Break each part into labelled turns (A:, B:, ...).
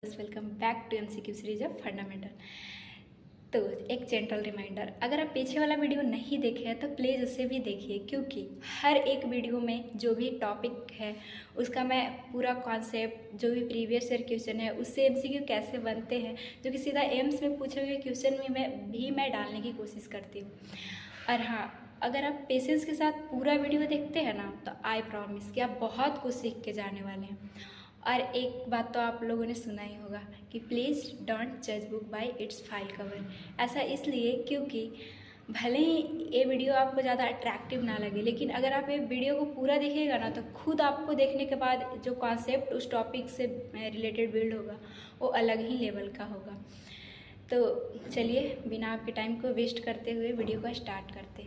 A: Welcome back to MCQ series of fundamental. तो एक gentle reminder, अगर आप पीछे वाला वीडियो नहीं देखे हैं तो प्लीज़ उसे भी देखिए, क्योंकि हर एक वीडियो में जो भी टॉपिक है उसका मैं पूरा कॉन्सेप्ट, जो भी प्रीवियस ईयर क्वेश्चन है उससे एमसीक्यू कैसे बनते हैं, जो कि सीधा एम्स में पूछे हुए क्वेश्चन में मैं डालने की कोशिश करती हूँ। और हाँ, अगर आप पेशेंस के साथ पूरा वीडियो देखते हैं ना तो आई प्रॉमिस कि आप बहुत कुछ सीख के जाने वाले हैं। और एक बात तो आप लोगों ने सुना ही होगा कि प्लीज़ डोंट जज book by it's file cover. ऐसा इसलिए क्योंकि भले ही ये वीडियो आपको ज़्यादा अट्रैक्टिव ना लगे, लेकिन अगर आप ये वीडियो को पूरा देखिएगा ना तो खुद आपको देखने के बाद जो कॉन्सेप्ट उस टॉपिक से रिलेटेड बिल्ड होगा वो अलग ही लेवल का होगा। तो चलिए बिना आपके टाइम को वेस्ट करते हुए वीडियो को स्टार्ट करते हैं।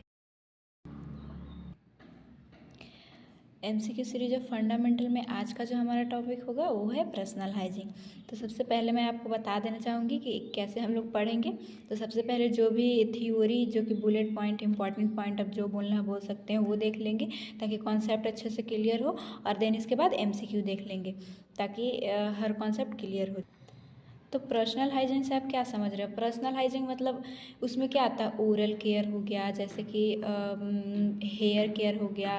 A: एमसीक्यू सीरीज ऑफ फंडामेंटल में आज का जो हमारा टॉपिक होगा वो है पर्सनल हाइजीन। तो सबसे पहले मैं आपको बता देना चाहूँगी कि कैसे हम लोग पढ़ेंगे। तो सबसे पहले जो भी थ्योरी, जो कि बुलेट पॉइंट, इंपॉर्टेंट पॉइंट अब जो बोलना है बोल सकते हैं, वो देख लेंगे ताकि कॉन्सेप्ट अच्छे से क्लियर हो। और देन इसके बाद एमसीक्यू देख लेंगे ताकि हर कॉन्सेप्ट क्लियर हो। तो पर्सनल हाइजीन से आप क्या समझ रहे हो? पर्सनल हाइजीन मतलब उसमें क्या आता है? ओरल केयर हो गया, जैसे कि हेयर केयर हो गया,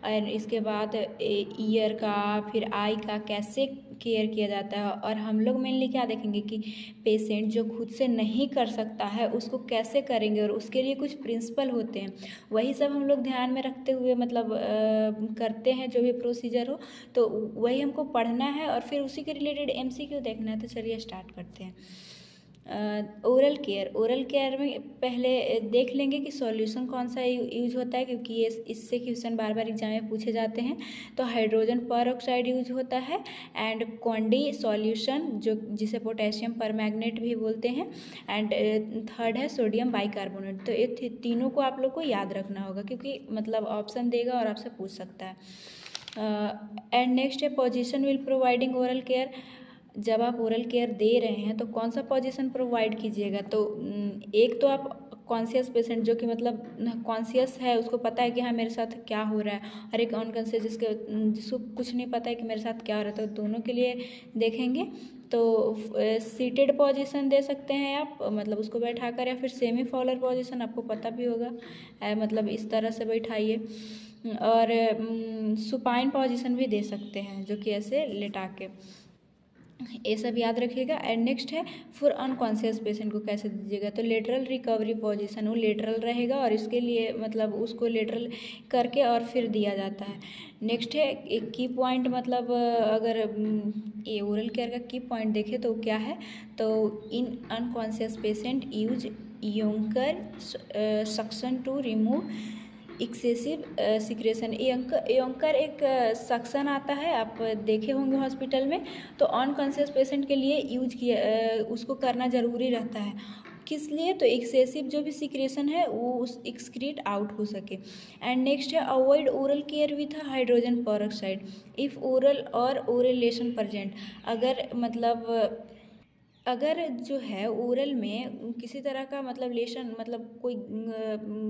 A: और इसके बाद ईयर का, फिर आई का कैसे केयर किया जाता है। और हम लोग मेनली क्या देखेंगे कि पेशेंट जो खुद से नहीं कर सकता है उसको कैसे करेंगे, और उसके लिए कुछ प्रिंसिपल होते हैं, वही सब हम लोग ध्यान में रखते हुए मतलब करते हैं जो भी प्रोसीजर हो। तो वही हमको पढ़ना है और फिर उसी के रिलेटेड एमसीक्यू देखना है। तो चलिए स्टार्ट करते हैं। ओरल केयर में पहले देख लेंगे कि सॉल्यूशन कौन सा यूज होता है, क्योंकि ये इससे क्वेश्चन बार बार एग्जाम में पूछे जाते हैं। तो हाइड्रोजन परऑक्साइड यूज होता है, एंड क्वांडी सॉल्यूशन जो जिसे पोटेशियम परमैंगनेट भी बोलते हैं, एंड थर्ड है सोडियम बाइकार्बोनेट। तो ये तीनों को आप लोग को याद रखना होगा, क्योंकि मतलब ऑप्शन देगा और आपसे पूछ सकता है। एंड नेक्स्ट है position will providing oral care. जब आप ओरल केयर दे रहे हैं तो कौन सा पोजीशन प्रोवाइड कीजिएगा? तो एक तो आप कॉन्शियस पेशेंट, जो कि मतलब कॉन्शियस है, उसको पता है कि हाँ मेरे साथ क्या हो रहा है, और एक अनकॉन्शियस जिसको कुछ नहीं पता है कि मेरे साथ क्या हो रहा है, तो दोनों के लिए देखेंगे। तो सीटेड पोजीशन दे सकते हैं आप, मतलब उसको बैठा कर, या फिर सेमी फॉलर पोजीशन, आपको पता भी होगा, मतलब इस तरह से बैठाइए। और सुपाइन पोजीशन भी दे सकते हैं, जो कि ऐसे लेटा के। ये सब याद रखिएगा। एंड नेक्स्ट है फॉर अनकॉन्शियस पेशेंट को कैसे दीजिएगा? तो लेटरल रिकवरी पोजीशन, वो लेटरल रहेगा और इसके लिए मतलब उसको लेटरल करके और फिर दिया जाता है। नेक्स्ट है एक की पॉइंट, मतलब अगर ये ओरल केयर का की पॉइंट देखें तो क्या है? तो in unconscious patient use Yankauer suction to remove excessive secretion. Yankauer एक सक्शन आता है, आप देखे होंगे हॉस्पिटल में। तो अनकॉन्शियस पेशेंट के लिए यूज किया, उसको करना ज़रूरी रहता है। किस लिए? तो एक्सेसिव जो भी सिक्रेशन है वो उस एक्सक्रीट आउट हो सके। एंड नेक्स्ट है avoid oral care with hydrogen peroxide if oral और ओरलेशन प्रेजेंट। अगर मतलब अगर जो है ओरल में किसी तरह का मतलब लेशन, मतलब कोई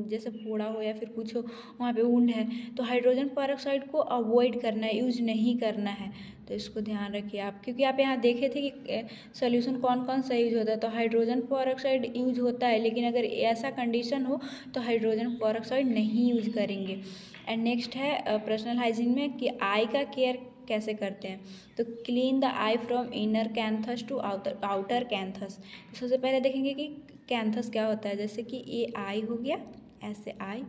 A: जैसे फोड़ा हो या फिर कुछ हो, वहाँ पे वुंड है, तो हाइड्रोजन परऑक्साइड को अवॉइड करना है, यूज नहीं करना है। तो इसको ध्यान रखिए आप, क्योंकि आप यहाँ देखे थे कि सोल्यूशन कौन कौन सा यूज होता है। तो हाइड्रोजन परऑक्साइड यूज होता है, लेकिन अगर ऐसा कंडीशन हो तो हाइड्रोजन परऑक्साइड नहीं यूज करेंगे। एंड नेक्स्ट है पर्सनल हाइजीन में कि आई का केयर कैसे करते हैं। तो clean the eye from inner canthus to outer canthus. तो सबसे पहले देखेंगे कि कैंथस क्या होता है। जैसे कि ये आई हो गया, ऐसे आई,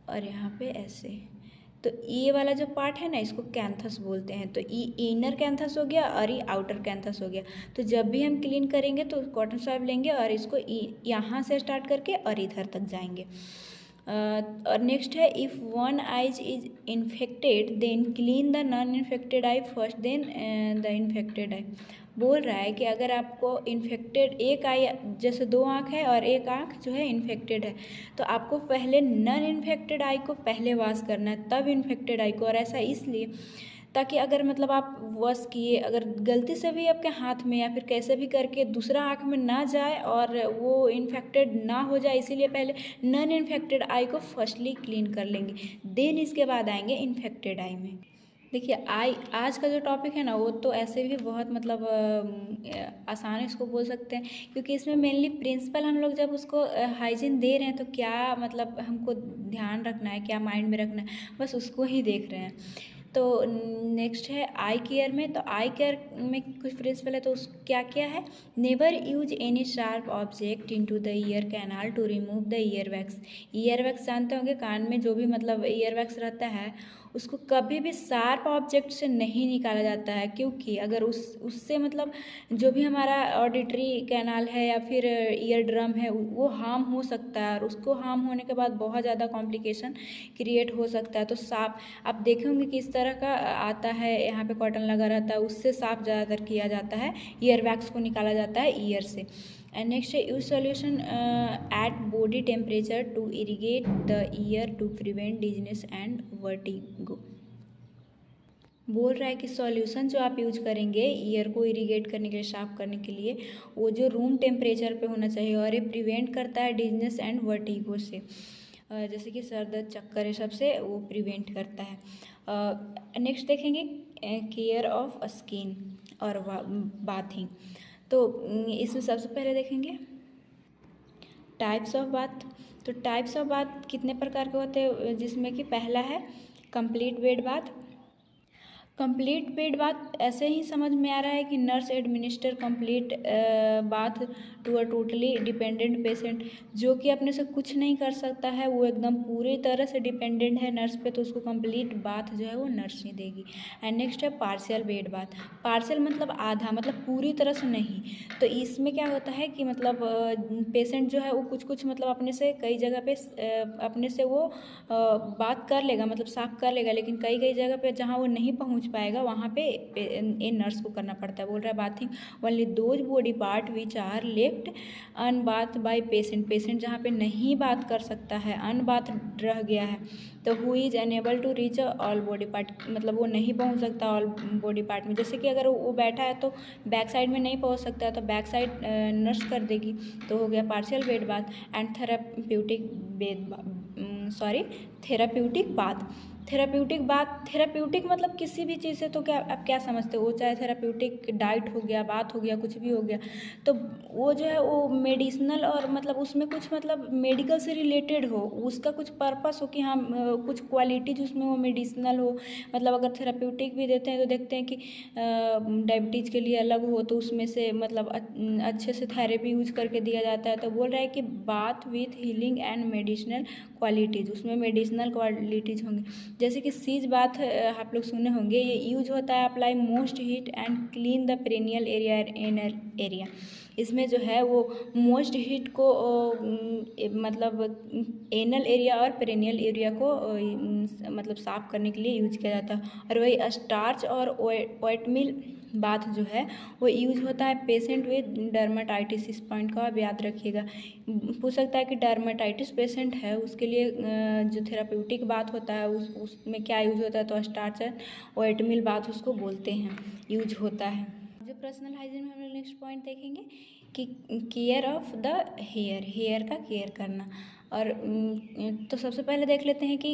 A: और यहाँ पे ऐसे, तो ये वाला जो पार्ट है ना इसको कैंथस बोलते हैं। तो ये इनर कैंथस हो गया और ये आउटर कैंथस हो गया। तो जब भी हम क्लीन करेंगे तो कॉटन स्वैब लेंगे और इसको यहाँ से स्टार्ट करके और इधर तक जाएंगे। और नेक्स्ट है if one eyes is infected then clean the non infected eye first then the infected eye. बोल रहा है कि अगर आपको इन्फेक्टेड एक आई, जैसे दो आँख है और एक आँख जो है इन्फेक्टेड है, तो आपको पहले नॉन इन्फेक्टेड आई को पहले वॉश करना है, तब इन्फेक्टेड आई को। और ऐसा इसलिए ताकि अगर मतलब आप वॉश किए, अगर गलती से भी आपके हाथ में या फिर कैसे भी करके दूसरा आँख में ना जाए और वो इन्फेक्टेड ना हो जाए, इसीलिए पहले नॉन इन्फेक्टेड आई को फर्स्टली क्लीन कर लेंगे, देन इसके बाद आएंगे इन्फेक्टेड आई में। देखिए आज का जो टॉपिक है ना वो तो ऐसे भी बहुत मतलब आसान इसको बोल सकते हैं, क्योंकि इसमें मेनली प्रिंसिपल हम लोग जब उसको हाइजीन दे रहे हैं तो क्या मतलब हमको ध्यान रखना है, क्या माइंड में रखना है, बस उसको ही देख रहे हैं। तो नेक्स्ट है आई केयर में। तो आई केयर में कुछ प्रिंसिपल है, तो उस क्या क्या है, never use any sharp object into the ear canal to remove the ear wax. Ear wax जानते होंगे, कान में जो भी मतलब ईयर वैक्स रहता है उसको कभी भी शार्प ऑब्जेक्ट से नहीं निकाला जाता है, क्योंकि अगर उससे मतलब जो भी हमारा ऑडिटरी कैनाल है या फिर ईयर ड्रम है वो हार्म हो सकता है, और उसको हार्म होने के बाद बहुत ज़्यादा कॉम्प्लिकेशन क्रिएट हो सकता है। तो साफ आप देखे होंगे कि इस तरह का आता है, यहाँ पे कॉटन लगा रहता है, उससे साफ ज़्यादातर किया जाता है, ईयर वैक्स को निकाला जाता है ईयर से। एंड नेक्स्ट है use solution at body temperature to irrigate the ear to prevent dizziness and vertigo. बोल रहा है कि सॉल्यूशन जो आप यूज करेंगे ईयर को इरिगेट करने के लिए, साफ करने के लिए, वो जो रूम टेम्परेचर पे होना चाहिए, और ये प्रिवेंट करता है डिजीनेस एंड वर्टिगो से, जैसे कि सर दर्द, चक्कर, ये सबसे वो प्रिवेंट करता है। नेक्स्ट देखेंगे केयर ऑफ स्किन और बाथिंग। तो इसमें सबसे पहले देखेंगे टाइप्स ऑफ बाथ। तो टाइप्स ऑफ बाथ कितने प्रकार के होते हैं, जिसमें कि पहला है complete bed bath. Complete bed bath ऐसे ही समझ में आ रहा है कि nurse administer complete bath to a totally dependent patient, जो कि अपने से कुछ नहीं कर सकता है, वो एकदम पूरी तरह से डिपेंडेंट है नर्स पे, तो उसको कंप्लीट बाथ जो है वो नर्स ही देगी। एंड नेक्स्ट है पार्शियल बेड बाथ। पार्शियल मतलब आधा, मतलब पूरी तरह से नहीं। तो इसमें क्या होता है कि मतलब पेशेंट जो है वो कुछ कुछ मतलब अपने से कई जगह पे अपने से वो बात कर लेगा, मतलब साफ कर लेगा, लेकिन कई कई जगह पे जहाँ वो नहीं पहुँच पाएगा वहाँ पे इन नर्स को करना पड़ता है। बोल रहा है bathing only those body part which are left unbath by patient. Patient जहाँ पे नहीं बात कर सकता है, अनबाथ रह गया है, तो who is unable to reach all body part, मतलब वो नहीं पहुँच सकता ऑल बॉडी पार्ट में। जैसे कि अगर वो बैठा है तो बैक साइड में नहीं पहुँच सकता है, तो बैक साइड नर्स कर देगी, तो हो गया partial bed bath. And therapeutic therapeutic bath. Therapeutic बात, थेराप्यूटिक मतलब किसी भी चीज़ से, तो क्या आप क्या समझते हो, चाहे थेराप्यूटिक डाइट हो गया, बात हो गया, कुछ भी हो गया, तो वो जो है वो मेडिसिनल, और मतलब उसमें कुछ मतलब मेडिकल से रिलेटेड हो, उसका कुछ पर्पस हो कि हाँ कुछ क्वालिटीज उसमें वो मेडिसिनल हो। मतलब अगर थेराप्यूटिक भी देते हैं तो देखते हैं कि डायबिटीज़ के लिए अलग हो, तो उसमें से मतलब अच्छे से थेरेपी यूज करके दिया जाता है। तो बोल रहा है कि bath with healing and medicinal qualities, उसमें मेडिसिनल क्वालिटीज़ होंगी। जैसे कि सीज बाथ आप लोग सुने होंगे, ये यूज होता है apply most heat and clean the perineal area anal area. इसमें जो है वो मोस्ट हीट को मतलब एनल एरिया और पेरिनियल एरिया को मतलब साफ करने के लिए यूज किया जाता है। और वही स्टार्च और ओटमील बाथ जो है वो यूज होता है पेशेंट विद डर्माटाइटिस। इस पॉइंट को आप याद रखिएगा, पूछ सकता है कि डर्माटाइटिस पेशेंट है उसके लिए जो थेराप्यूटिक बात होता है उसमें क्या यूज होता है, तो स्टार्च और ओटमील बात उसको बोलते हैं, यूज होता है। जो पर्सनल हाइजीन में हम लोग नेक्स्ट पॉइंट देखेंगे कि care of the hair, hair का केयर करना। और तो सबसे पहले देख लेते हैं कि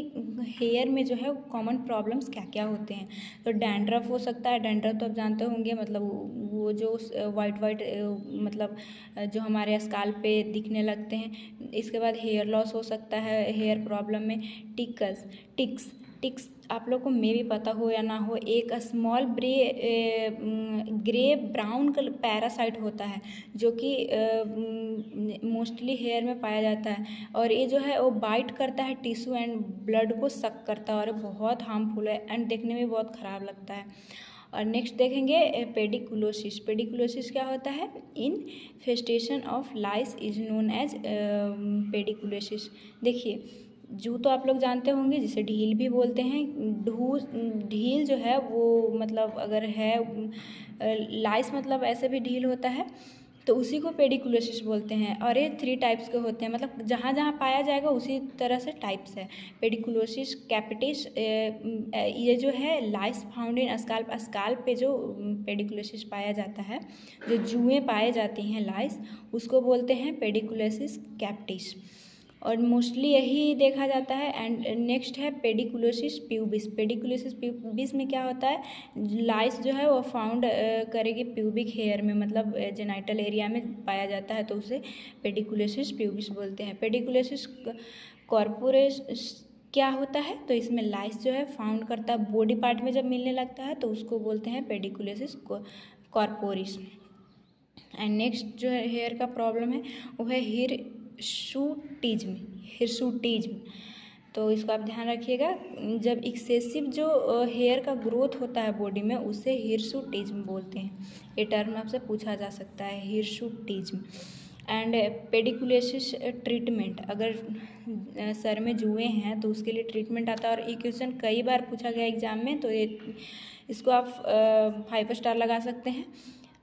A: हेयर में जो है कॉमन प्रॉब्लम्स क्या क्या होते हैं। तो डैंड्रफ हो सकता है, डैंड्रफ तो आप जानते होंगे, मतलब वो जो वाइट वाइट मतलब जो हमारे स्काल्प पे दिखने लगते हैं। इसके बाद हेयर लॉस हो सकता है हेयर प्रॉब्लम में। टिक्स टिक्स आप लोग को मे भी पता हो या ना हो, एक small grey brown colour parasite होता है जो कि मोस्टली हेयर में पाया जाता है, और ये जो है वो बाइट करता है टिश्यू एंड ब्लड को सक करता है, और बहुत हार्मफुल है एंड देखने में बहुत ख़राब लगता है। और नेक्स्ट देखेंगे पेडिकुलोसिस। पेडिकुलोसिस क्या होता है, infestation of lice is known as pediculosis. देखिए जू तो आप लोग जानते होंगे जिसे ढील भी बोलते हैं। ढील जो है वो मतलब अगर है लाइस मतलब ऐसे भी ढील होता है, तो उसी को पेडिकुलोसिस बोलते हैं। और ये 3 टाइप्स के होते हैं, मतलब जहाँ जहाँ पाया जाएगा उसी तरह से टाइप्स है। पेडिकुलोसिस कैपिटिस, ये जो है लाइस फाउंड इन स्काल्प, स्काल्प पे जो पेडिकुलोसिस पाया जाता है, जो जुएँ पाए जाती हैं लाइस, उसको बोलते हैं पेडिकुलोसिस कैपिटिस। और मोस्टली यही देखा जाता है। एंड नेक्स्ट है पेडिकुलोसिस प्यूबिस। पेडिकुलोसिस प्यूबिस में क्या होता है, लाइस जो है वो फाउंड करेगी प्यूबिक हेयर में, मतलब जेनाइटल एरिया में पाया जाता है, तो उसे पेडिकुलोसिस प्यूबिस बोलते हैं। पेडिकुलोसिस कॉर्पोरेस क्या होता है, तो इसमें लाइस जो है फाउंड करता है बॉडी पार्ट में, जब मिलने लगता है तो उसको बोलते हैं पेडिकुलोसिस कॉर्पोरिस। एंड नेक्स्ट जो है हेयर का प्रॉब्लम है वो है हिरसुटिज्म। हिरसुटिज्म, तो इसको आप ध्यान रखिएगा। जब एक्सेसिव जो हेयर का ग्रोथ होता है बॉडी में उसे हिरसुटिज्म बोलते हैं। ये टर्म आपसे पूछा जा सकता है, हिरसुटिज्म। एंड पेडिकुलोसिस ट्रीटमेंट, अगर सर में जुए हैं तो उसके लिए ट्रीटमेंट आता है, और ये क्वेश्चन कई बार पूछा गया एग्जाम में, तो ये इसको आप 5 स्टार लगा सकते हैं।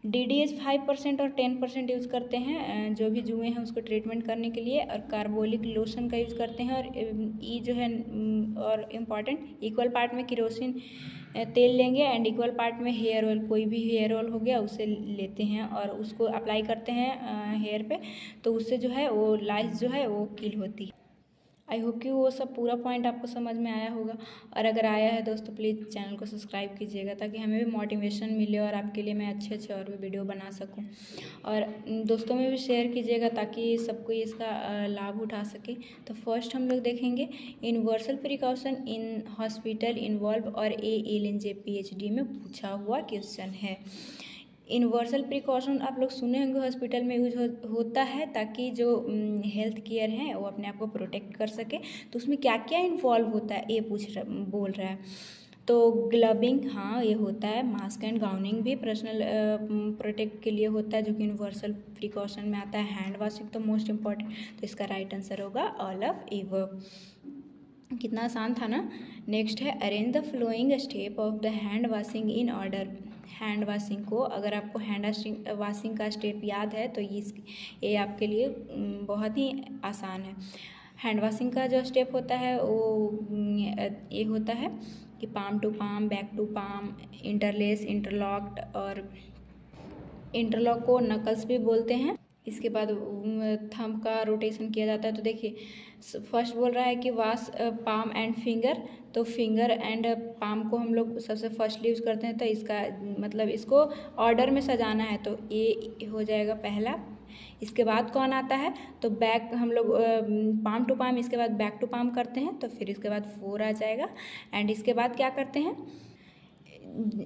A: DDS 5% और 10% यूज़ करते हैं जो भी जुए हैं उसको ट्रीटमेंट करने के लिए, और कार्बोलिक लोशन का यूज़ करते हैं। और ई जो है और इम्पॉर्टेंट, इक्वल पार्ट में केरोसिन तेल लेंगे एंड इक्वल पार्ट में हेयर ऑयल, कोई भी हेयर ऑयल हो गया उसे लेते हैं और उसको अप्लाई करते हैं हेयर पे, तो उससे जो है वो लाइस जो है वो किल होती है। आई होप कि वो सब पूरा पॉइंट आपको समझ में आया होगा, और अगर आया है दोस्तों प्लीज़ चैनल को सब्सक्राइब कीजिएगा ताकि हमें भी मोटिवेशन मिले और आपके लिए मैं अच्छे अच्छे और भी वीडियो बना सकूं, और दोस्तों में भी शेयर कीजिएगा ताकि सबको इसका लाभ उठा सके। तो फर्स्ट हम लोग देखेंगे universal precaution in hospital involve, और ALNJ PhD में पूछा हुआ क्वेश्चन है। यूनिवर्सल प्रिकॉशन आप लोग सुने होंगे हॉस्पिटल में यूज होता है ताकि जो हेल्थ केयर है वो अपने आप को प्रोटेक्ट कर सके। तो उसमें क्या क्या इन्वॉल्व होता है ये बोल रहा है। तो ग्लविंग, हाँ ये होता है। मास्क एंड गाउनिंग भी पर्सनल प्रोटेक्ट के लिए होता है जो कि यूनिवर्सल प्रिकॉशन में आता है। हैंड वॉशिंग तो मोस्ट इम्पॉर्टेंट, तो इसका राइट आंसर होगा ऑल ऑफ एबव। कितना आसान था ना। नेक्स्ट है arrange the flowing step of the hand washing in order. Hand washing को, अगर आपको हैंड वॉशिंग का स्टेप याद है तो ये आपके लिए बहुत ही आसान है। हैंड वॉशिंग का जो स्टेप होता है वो ये होता है कि palm to palm, back to palm, interlace, interlocked, और इंटरलॉक को नकल्स भी बोलते हैं। इसके बाद थंब का रोटेशन किया जाता है। तो देखिए फर्स्ट बोल रहा है कि वॉश पाम एंड फिंगर, तो फिंगर एंड पाम को हम लोग सबसे फर्स्टली यूज़ करते हैं, तो इसका मतलब इसको ऑर्डर में सजाना है, तो ये हो जाएगा पहला। इसके बाद कौन आता है, तो बैक, हम लोग पाम टू पाम, इसके बाद बैक टू पाम करते हैं, तो फिर इसके बाद 4 आ जाएगा। एंड इसके बाद क्या करते हैं,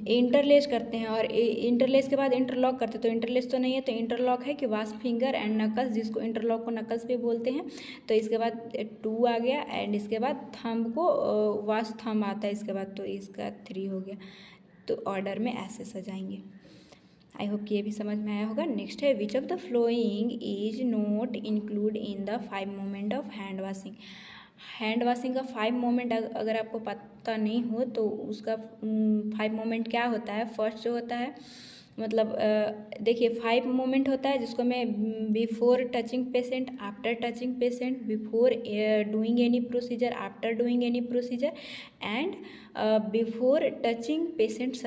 A: इंटरलेस करते हैं, और इंटरलेस के बाद इंटरलॉक करते हैं। तो इंटरलेस तो नहीं है, तो इंटरलॉक है कि वाश फिंगर एंड नकल्स, जिसको इंटरलॉक को नकल्स भी बोलते हैं। तो इसके बाद 2 आ गया, एंड इसके बाद थंब को वाश थंब आता है इसके बाद, तो इसका 3 हो गया। तो ऑर्डर में ऐसे सजाएंगे। आई होप कि ये भी समझ में आया होगा। नेक्स्ट है विच of the following is not include in the 5 moment of hand washing. Hand washing का 5 मोमेंट अगर आपको पता नहीं हो तो उसका 5 मोमेंट क्या होता है। फर्स्ट जो होता है, मतलब देखिए 5 मोमेंट होता है जिसको मैं before touching patient, after touching patient, before doing any procedure, after doing any procedure, and before touching patient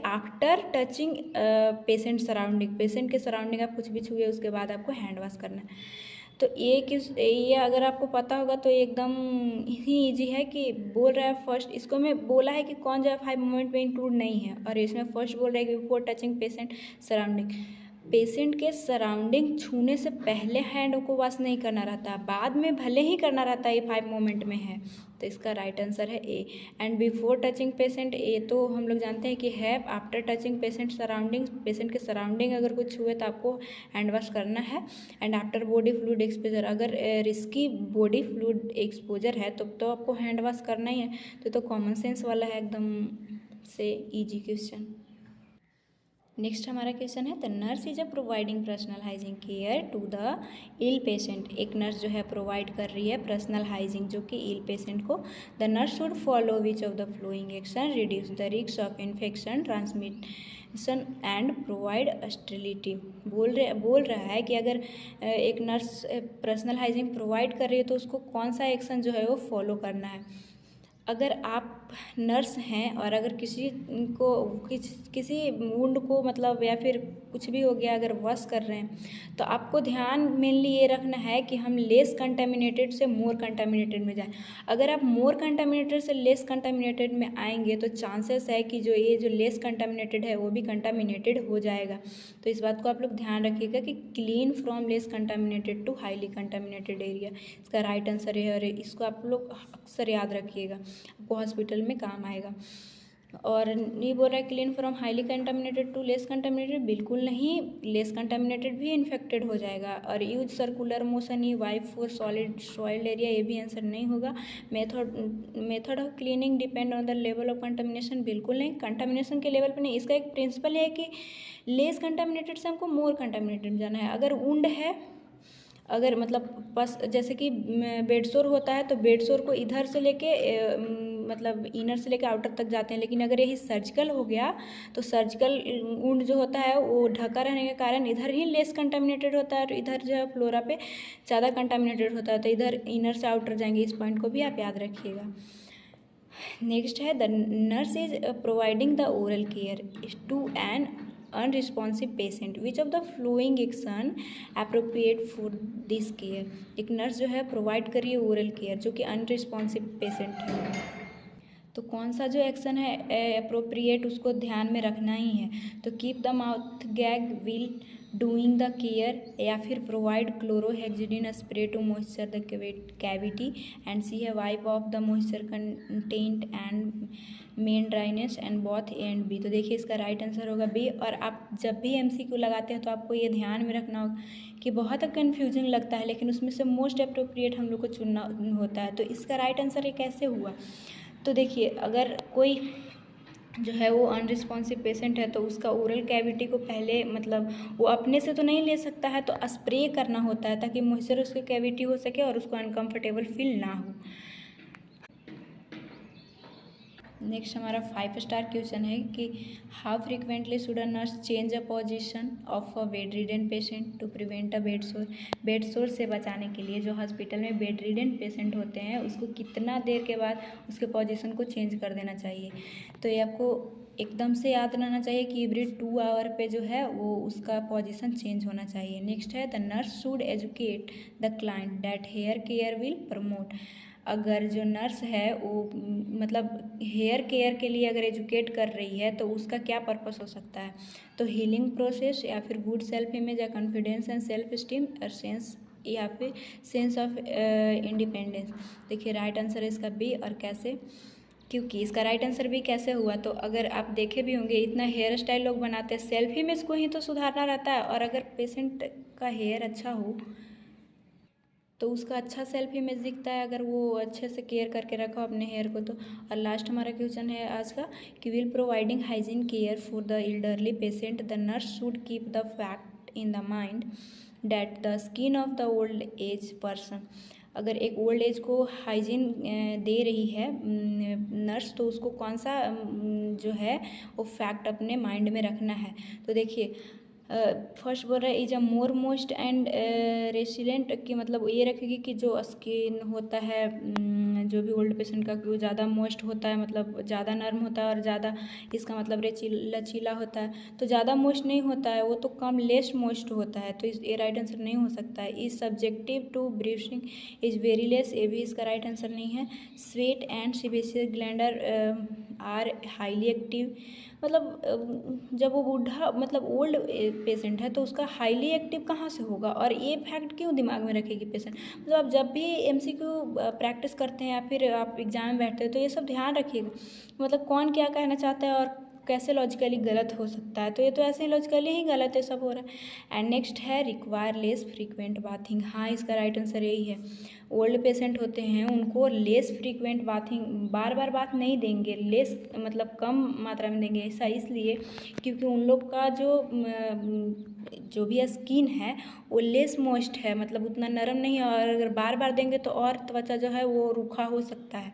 A: after touching patient surrounding. Patient के सराउंडिंग आप कुछ भी छुए उसके बाद आपको हैंड वॉश करना है। तो ये अगर आपको पता होगा तो एकदम ही ईजी है कि बोल रहा है फर्स्ट, इसको मैं बोला है कि कौन जो 5 मोमेंट में इंक्लूड नहीं है, और इसमें फर्स्ट बोल रहा है कि before touching patient surrounding. Patient के सराउंडिंग छूने से पहले हैंड को वॉश नहीं करना रहता, बाद में भले ही करना रहता है, ये 5 मोमेंट में है। तो इसका राइट आंसर है ए। एंड बिफोर टचिंग पेशेंट, ये तो हम लोग जानते हैं कि है। After touching patient surrounding, patient के सराउंडिंग अगर कुछ हुए तो आपको हैंड वॉश करना है। And after body fluid exposure, अगर रिस्की बॉडी फ्लूइड एक्सपोजर है तो आपको हैंड वॉश करना ही है। तो कॉमन सेंस वाला है एकदम से ईजी क्वेश्चन। नेक्स्ट हमारा क्वेश्चन है the nurse is providing personal hygiene care to the ill patient. एक नर्स जो है प्रोवाइड कर रही है पर्सनल हाइजीन जो कि इल पेशेंट को। The nurse should follow which of the following action, reduce the risk of infection transmission and provide sterility. बोल रहा है कि अगर एक नर्स पर्सनल हाइजीन प्रोवाइड कर रही है तो उसको कौन सा एक्शन जो है वो फॉलो करना है। अगर आप नर्स हैं और अगर किसी वुंड को मतलब या फिर कुछ भी हो गया अगर वॉश कर रहे हैं तो आपको ध्यान मेनली ये रखना है कि हम लेस कंटामिनेटेड से मोर कंटामिनेटेड में जाएं। अगर आप मोर कंटामिनेटेड से लेस कंटामिनेटेड में आएंगे तो चांसेस है कि जो लेस कंटामिनेटेड है वो भी कंटामिनेटेड हो जाएगा। तो इस बात को आप लोग ध्यान रखिएगा कि clean from less contaminated to highly contaminated area, इसका राइट आंसर है और इसको आप लोग अक्सर याद रखिएगा, आपको हॉस्पिटल में काम आएगा। और ये बोल रहा है clean from highly contaminated to less contaminated, बिल्कुल नहीं, लेस कंटामिनेटेड भी इन्फेक्टेड हो जाएगा। और यूज सर्कुलर मोशन ही वाइप फॉर सॉइल्ड एरिया, ये भी आंसर नहीं होगा। Method of cleaning depend on the level of contamination, बिल्कुल नहीं, कंटामिनेशन के लेवल पर नहीं। इसका एक प्रिंसिपल है कि लेस कंटामिनेटेड से हमको मोर कंटामिनेटेड जाना है। अगर वुंड है, अगर मतलब बस जैसे कि बेड सोर होता है तो बेड सोर को इधर से लेके मतलब इनर से लेके आउटर तक जाते हैं, लेकिन अगर यही सर्जिकल हो गया तो सर्जिकल वुंड जो होता है वो ढका रहने के कारण इधर ही लेस कंटामिनेटेड होता है और इधर जो है फ्लोरा पे ज़्यादा कंटामिनेटेड होता है, तो इधर इनर से आउटर जाएंगे। इस पॉइंट को भी आप याद रखिएगा। नेक्स्ट है the nurse is providing the oral care to an unresponsive patient, which of the following action appropriate for this care. एक नर्स जो है प्रोवाइड कर रही है ओरल केयर जो कि अनरिस्पॉन्सिव पेशेंट है, तो कौन सा जो एक्शन है अप्रोप्रिएट उसको ध्यान में रखना ही है। तो keep the mouth gag will doing the care, या फिर provide chlorhexidine spray to moisture the cavity and C है wipe off the moisture content and main dryness and both A and B. तो देखिए इसका राइट आंसर होगा B. और आप जब भी एमसीक्यू लगाते हैं तो आपको ये ध्यान में रखना होगा कि बहुत कन्फ्यूजिंग लगता है लेकिन उसमें से मोस्ट अप्रोप्रिएट हम लोग को चुनना होता है। तो इसका राइट आंसर ये कैसे हुआ, तो देखिए अगर कोई जो है वो अनरिस्पॉन्सिव पेशेंट है तो उसका ओरल कैविटी को पहले मतलब वो अपने से तो नहीं ले सकता है, तो स्प्रे करना होता है ताकि मॉइस्चर उसके कैविटी हो सके और उसको अनकम्फर्टेबल फील ना हो। नेक्स्ट हमारा 5 स्टार क्वेश्चन है कि how frequently should a nurse change a position of a bedridden patient to prevent a bed sore. Bed sore से बचाने के लिए जो हॉस्पिटल में बेड रिडन पेशेंट होते हैं उसको कितना देर के बाद उसके पोजीशन को चेंज कर देना चाहिए। तो ये आपको एकदम से याद रहना चाहिए कि एवरी 2 आवर पे जो है वो उसका पोजीशन चेंज होना चाहिए। नेक्स्ट है the nurse should educate the client that hair care will promote. अगर जो नर्स है वो मतलब हेयर केयर के लिए अगर एजुकेट कर रही है तो उसका क्या पर्पस हो सकता है, तो हीलिंग प्रोसेस या फिर गुड सेल्फ इमेज या कॉन्फिडेंस एंड सेल्फ स्टीम और सेंस या फिर सेंस ऑफ इंडिपेंडेंस। देखिए राइट आंसर है इसका बी। और कैसे, क्योंकि इसका राइट आंसर भी कैसे हुआ, तो अगर आप देखे भी होंगे इतना हेयर स्टाइल लोग बनाते हैं, सेल्फ इमेज को ही तो सुधारना रहता है, और अगर पेशेंट का हेयर अच्छा हो तो उसका अच्छा सेल्फ इमेज दिखता है अगर वो अच्छे से केयर करके रखा अपने हेयर को तो। और लास्ट हमारा क्वेश्चन है आज का कि will providing hygiene care for the elderly patient the nurse should keep the fact in the mind that the skin of the old age person. अगर एक ओल्ड एज को हाइजीन दे रही है नर्स तो उसको कौन सा जो है वो फैक्ट अपने माइंड में रखना है। तो देखिए फर्स्ट बोल रहा है is a more most and resilient, की मतलब ये रखेगी कि जो स्किन होता है जो भी ओल्ड पेशेंट का वो ज़्यादा मोस्ट होता है, मतलब ज़्यादा नर्म होता है, और ज़्यादा इसका मतलब लचीला होता है। तो ज़्यादा मोस्ट नहीं होता है, वो तो कम लेस मोस्ट होता है, तो ये राइट आंसर नहीं हो सकता है। Is subjective to breathing is very less, ये भी इसका राइट आंसर नहीं है। Sweat and sebaceous glands are highly active, मतलब जब वो बूढ़ा मतलब ओल्ड पेशेंट है तो उसका हाईली एक्टिव कहाँ से होगा, और ये फैक्ट क्यों दिमाग में रखेगी पेशेंट। मतलब आप जब भी एमसीक्यू प्रैक्टिस करते हैं या फिर आप एग्जाम में बैठते हैं तो ये सब ध्यान रखिएगा, मतलब कौन क्या कहना चाहता है और कैसे लॉजिकली गलत हो सकता है, तो ये तो ऐसे ही लॉजिकली ही गलत है सब हो रहा है। एंड नेक्स्ट है रिक्वायर लेस फ्रीक्वेंट बाथिंग, हाँ इसका राइट आंसर यही है। ओल्ड पेशेंट होते हैं उनको लेस फ्रीक्वेंट बाथिंग, बार बार बात नहीं देंगे, लेस मतलब कम मात्रा में देंगे। ऐसा इसलिए क्योंकि उन लोग का जो भी स्किन है वो लेस मॉइस्ट है, मतलब उतना नरम नहीं है, और अगर बार बार देंगे तो और त्वचा जो है वो रूखा हो सकता है।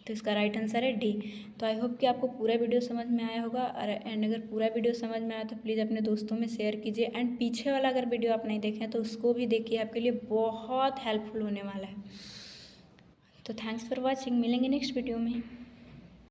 A: तो इसका राइट आंसर है डी। तो आई होप कि आपको पूरा वीडियो समझ में आया होगा, एंड अगर पूरा वीडियो समझ में आया तो प्लीज़ अपने दोस्तों में शेयर कीजिए, एंड पीछे वाला अगर वीडियो आप नहीं देखें तो उसको भी देखिए, आपके लिए बहुत हेल्पफुल होने वाला है। तो थैंक्स फॉर वॉचिंग, मिलेंगे नेक्स्ट वीडियो में।